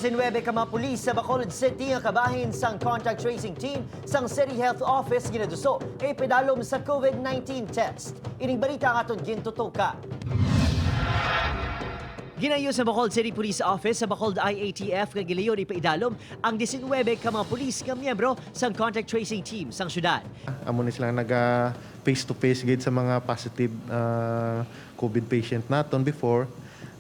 19 ka mga pulis sa Bacolod City ang kabahin sang contact tracing team sang City Health Office ginaduso kay Ipaidalum sa COVID-19 test. Ining balita katon gintutuka. Ginayo sa Bacolod City Police Office sa Bacolod IATF kay Gileon Ipaidalum ang 19 ka mga pulis nga miyembro sang contact tracing team sang syudad. Amo ni sila naga face-to-face gid sa mga positive COVID patient naton before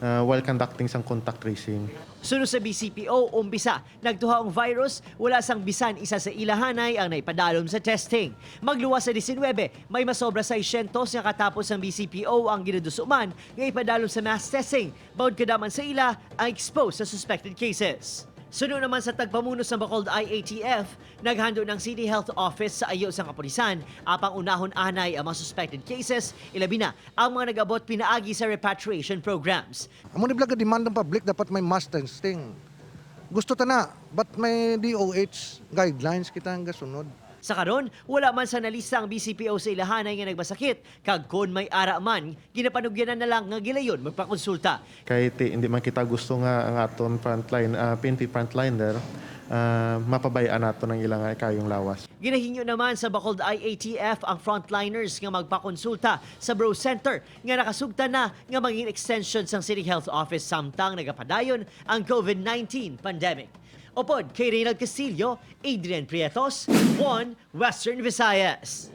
while conducting sang contact tracing. Sunod sa BCPO, umbisa, nagtuha ang virus, wala sang bisan isa sa ilahanay ang naipadalom sa testing. Magluwas sa 19, may masobra sa 600 nga katapos ang BCPO ang ginadusuman nga ipadalom sa mass testing. Bawod kadaman sa ila ang exposed sa suspected cases. Sunod naman sa tagpamuno sa Bacolod IATF, naghando ng City Health Office sa ayo sa Kapulisan apang unahon anay ang mga suspected cases, ilabi na ang mga nag-abot pinaagi sa repatriation programs. Amo ni blaga demand ng public dapat may mass testing. Gusto ta na, but may DOH guidelines kita ang gasunod. Sa karon, wala man sa nalista ang BCPO sa ilahanay nga nagbasakit, kag kon may ara man, ginapanugyanan na lang nga gilayon magpakonsulta. Kahit hindi man kita gusto nga ang aton frontline, PNP frontliner, mapabayaan nato ng ilang kayong lawas. Ginahinyo naman sa Bacolod IATF ang frontliners nga magpakonsulta sa Bro Center nga nakasugta na nga maging extension sang City Health Office samtang nagapadayon ang COVID-19 pandemic. Opod kay Reynald Castillo, Adrian Prietos, 1 Western Visayas.